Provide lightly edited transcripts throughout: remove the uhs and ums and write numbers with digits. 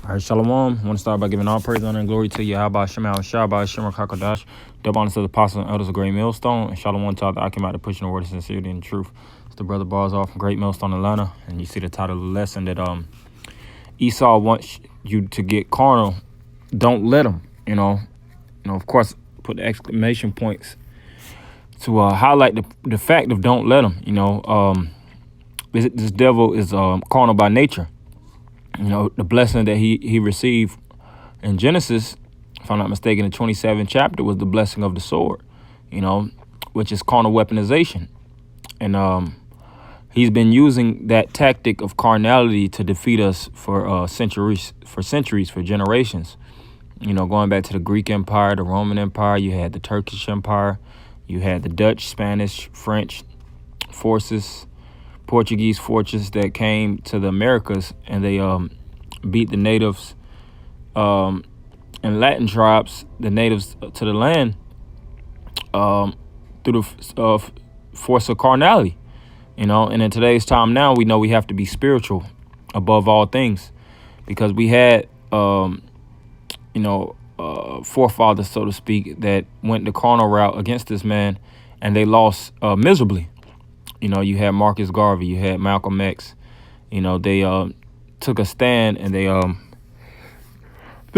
All right, Shalom. I want to start by giving all praise, honor, and glory to Yahweh Shema Shabbat Shema Kakadash. Double honor to the apostles and elders of Great Millstone. And Shalom to all the Akim out to pushing the word of sincerity and truth. It's the brother Bars off from Great Millstone, Atlanta. And you see the title of the lesson that Esau wants you to get carnal. Don't let him, of course, put the exclamation points to highlight the fact of don't let him. This devil is carnal by nature. The blessing that he received in Genesis, if I'm not mistaken, the 27th chapter was the blessing of the sword, which is carnal weaponization. And he's been using that tactic of carnality to defeat us for centuries, for generations. Going back to the Greek Empire, the Roman Empire, you had the Turkish Empire, you had the Dutch, Spanish, French forces, Portuguese forces that came to the Americas, and they beat the natives and Latin tribes, the natives to the land, through the force of carnality. And in today's time now, we know we have to be spiritual above all things, because we had forefathers, so to speak, that went the carnal route against this man, and they lost miserably. You had Marcus Garvey, you had Malcolm X. They took a stand, and they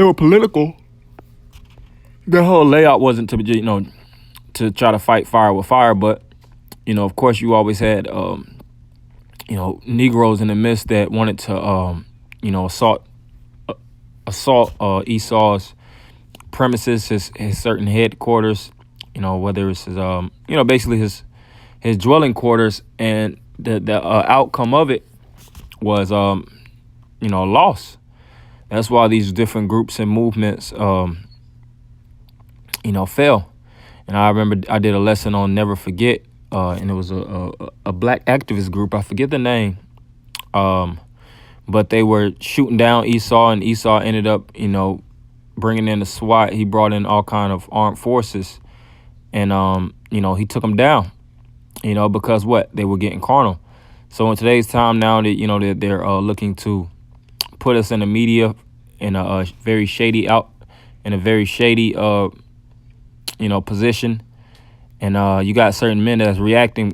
were political. Their whole layout wasn't to try to fight fire with fire, but of course, you always had Negroes in the midst that wanted to assault Esau's premises, his certain headquarters. Whether it's his basically his dwelling quarters, and the outcome of it was loss. That's why these different groups and movements fell. And I remember I did a lesson on Never Forget, and it was a black activist group. I forget the name, but they were shooting down Esau, and Esau ended up bringing in the SWAT. He brought in all kind of armed forces, and he took them down. Because they were getting carnal. So in today's time now, that they're looking to put us in the media in a very shady position, and you got certain men that's reacting,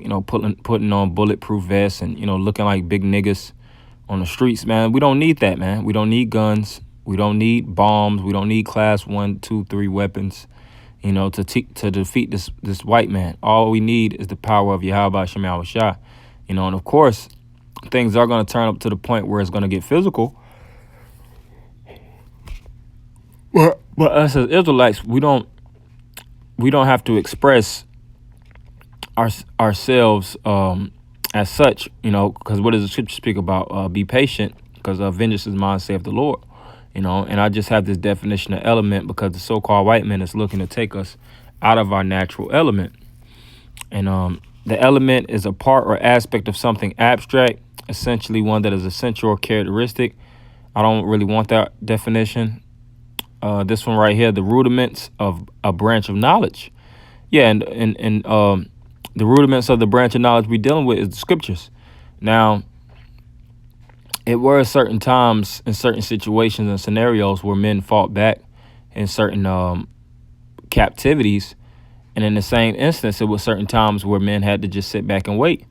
putting on bulletproof vests and looking like big niggas on the streets. Man, we don't need that, man. We don't need guns. We don't need bombs. We don't need class 1, 2, 3 weapons. To defeat this white man. All we need is the power of Yahweh Shema Shah. And of course, things are going to turn up to the point where it's going to get physical. But us as Israelites, we don't have to express ourselves as such, because what does the scripture speak about? Be patient, because vengeance is mine, saith the Lord. And I just have this definition of element because the so-called white man is looking to take us out of our natural element. And the element is a part or aspect of something abstract, essentially one that is essential or characteristic. I don't really want that definition. This one right here, the rudiments of a branch of knowledge. Yeah, and the rudiments of the branch of knowledge we're dealing with is the scriptures. Now, it were certain times in certain situations and scenarios where men fought back in certain captivities. And in the same instance, it was certain times where men had to just sit back and wait.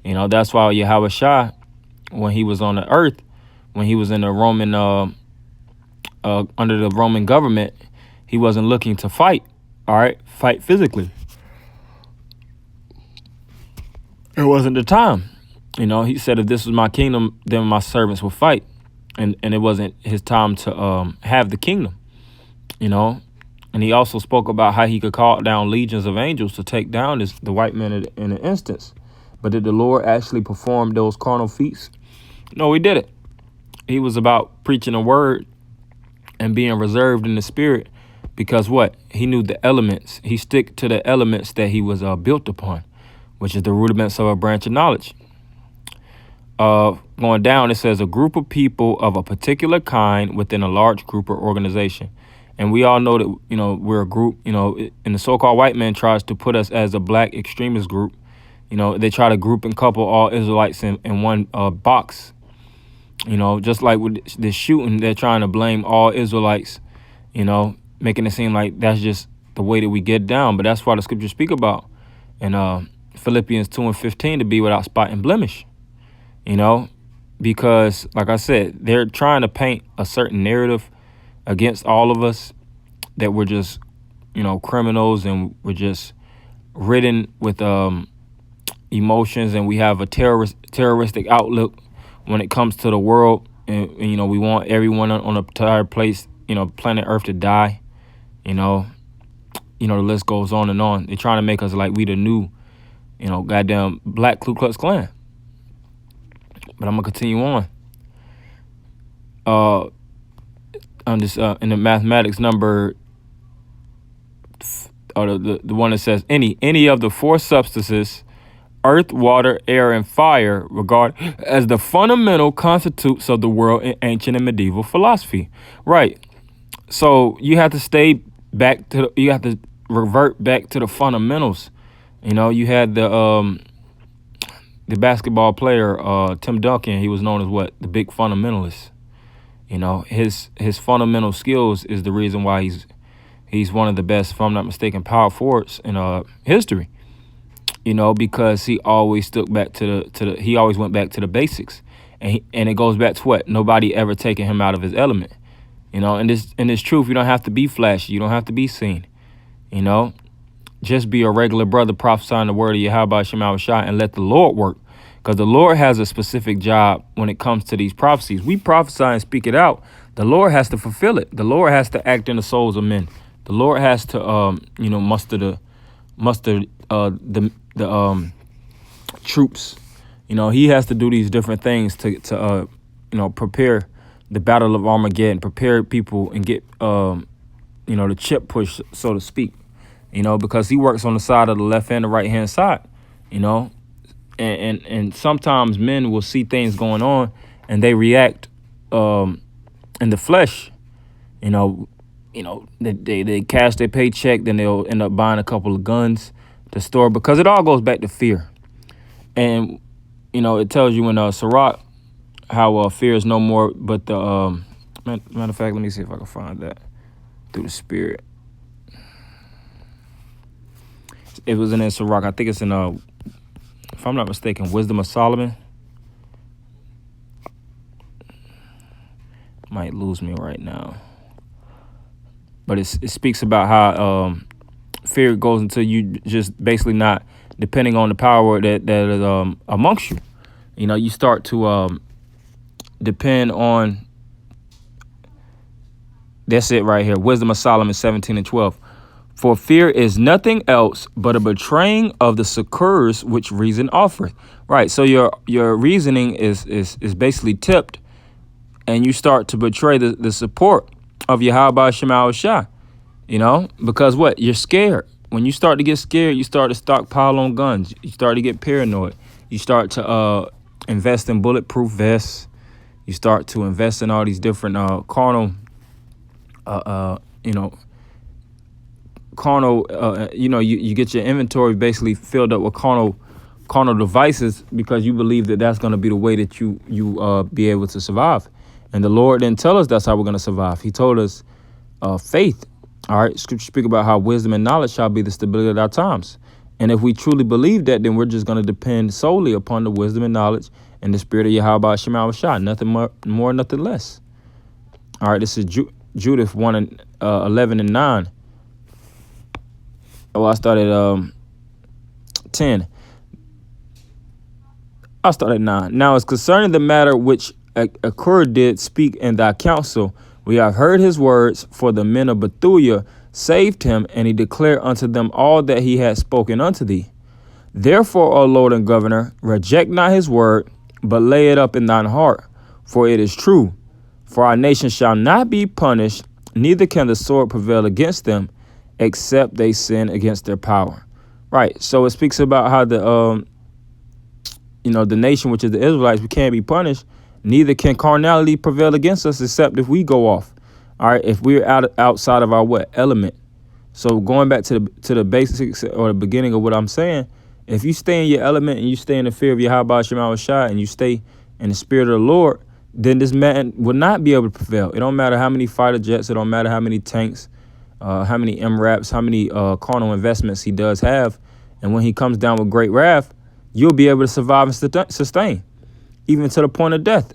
That's why Yahweh Shah, when he was on the earth, when he was in the Roman, under the Roman government, he wasn't looking to fight, fight physically. It wasn't the time. He said, if this was my kingdom, then my servants would fight. And it wasn't his time to have the kingdom, And he also spoke about how he could call down legions of angels to take down the white man in an instance. But did the Lord actually perform those carnal feats? No, he didn't. He was about preaching a word and being reserved in the spirit, because he knew the elements. He stick to the elements that he was built upon, which is the rudiments of a branch of knowledge. Going down, it says a group of people of a particular kind within a large group or organization. And we all know that, we're a group, and the so-called white man tries to put us as a black extremist group. They try to group and couple all Israelites in one box. You know, just like with the shooting, they're trying to blame all Israelites, you know, making it seem like that's just the way that we get down. But that's why the scriptures speak about in Philippians 2:15 to be without spot and blemish, you know, because like I said, they're trying to paint a certain narrative against all of us that we're just, you know, criminals and we're just ridden with emotions and we have a terroristic outlook when it comes to the world. And you know, we want everyone on the entire place, you know, planet Earth to die. You know, the list goes on and on. They're trying to make us like we the new, you know, goddamn Black Ku Klux Klan. But I'm gonna continue on. I'm just in the mathematics number, or the one that says any of the four substances, earth, water, air, and fire, regarded as the fundamental constitutes of the world in ancient and medieval philosophy. Right. So you have to stay back to you have to revert back to the fundamentals. You know, you had the basketball player Tim Duncan. He was known as what? The big fundamentalist. You know, his fundamental skills is the reason why he's one of the best, if I'm not mistaken, power forwards in history. You know, because he always stuck back to the he always went back to the basics, and it goes back to what? Nobody ever taken him out of his element. You know, and this truth, you don't have to be flashy, you don't have to be seen. You know, just be a regular brother prophesying the word of Yahweh Shema Shai and let the Lord work. Because the Lord has a specific job when it comes to these prophecies. We prophesy and speak it out. The Lord has to fulfill it. The Lord has to act in the souls of men. The Lord has to, you know, muster the troops. You know, he has to do these different things to you know, prepare the battle of Armageddon, prepare people and get, you know, the chip push, so to speak. You know, because he works on the side of the left and the right hand side. You know. And sometimes men will see things going on and they react in the flesh. You know, they cash their paycheck, then they'll end up buying a couple of guns to store, because it all goes back to fear. And you know, it tells you in Sirach how fear is no more but the matter of fact, let me see if I can find that through the spirit. It was in Sirach. I think it's in if I'm not mistaken, Wisdom of Solomon. Might lose me right now. But it speaks about how fear goes until you just basically not depending on the power that is amongst you. You know, you start to depend on, that's it right here, Wisdom of Solomon 17:12. For fear is nothing else but a betraying of the succors which reason offereth. Right. So your reasoning is basically tipped, and you start to betray the support of Yahweh Shema Shai. You know, because what? You're scared. When you start to get scared, you start to stockpile on guns. You start to get paranoid. You start to invest in bulletproof vests. You start to invest in all these different carnal, you know, you know, you get your inventory basically filled up with carnal devices, because you believe that that's going to be the way that you be able to survive. And the Lord didn't tell us that's how we're going to survive. He told us faith. All right. Scripture speak about how wisdom and knowledge shall be the stability of our times. And if we truly believe that, then we're just going to depend solely upon the wisdom and knowledge and the spirit of Yahweh Shema Shai. Nothing more, nothing less. All right. This is Judith 1:11-9. Oh, I started 10. I started 9. Now, as concerning the matter which Akur did speak in thy counsel, we have heard his words, for the men of Bethulia saved him, and he declared unto them all that he had spoken unto thee. Therefore, O Lord and Governor, reject not his word, but lay it up in thine heart, for it is true. For our nation shall not be punished, neither can the sword prevail against them, except they sin against their power. Right. So it speaks about how the you know, the nation, which is the Israelites, we can't be punished. Neither can carnality prevail against us, except if we go off. All right. If we're outside of our element. So going back to the basics or the beginning of what I'm saying, if you stay in your element and you stay in the fear of Yahweh Shema Shai and you stay in the spirit of the Lord, then this man will not be able to prevail. It don't matter how many fighter jets. It don't matter how many tanks, how many MRAPs, how many carnal investments he does have. And when he comes down with great wrath, you'll be able to survive and sustain, even to the point of death.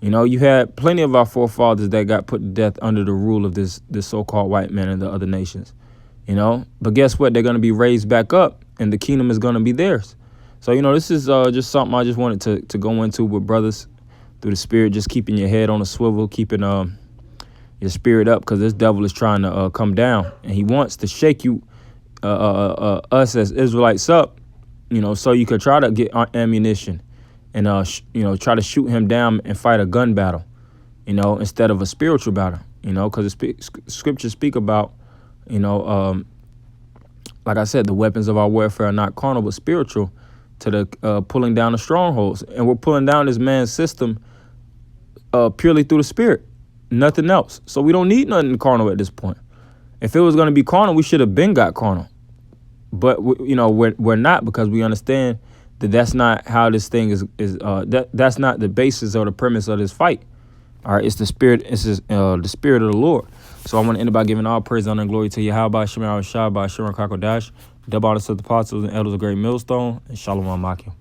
You know, you had plenty of our forefathers that got put to death under the rule of this so-called white man and the other nations. You know, but guess what? They're going to be raised back up, and the kingdom is going to be theirs. So, you know, this is just something I just wanted to go into with brothers through the spirit, just keeping your head on a swivel, keeping your spirit up, because this devil is trying to come down, and he wants to shake you, us as Israelites up, you know, so you could try to get ammunition and, you know, try to shoot him down and fight a gun battle, you know, instead of a spiritual battle, you know, because the scriptures speak about, you know, like I said, the weapons of our warfare are not carnal, but spiritual, to the pulling down the strongholds. And we're pulling down this man's system purely through the spirit, nothing else. So we don't need nothing carnal at this point. If it was going to be carnal, we should have been got carnal. But, you know, we're not, because we understand that that's not how this thing is that's not the basis or the premise of this fight. All right, it's the spirit. It's the spirit of the Lord. So I want to end by giving all praise, honor, and glory to Yahweh, Shema, Shah, by Shema, Kakodash, double honor to the apostles and elders of Great Millstone, and Shalom Makim.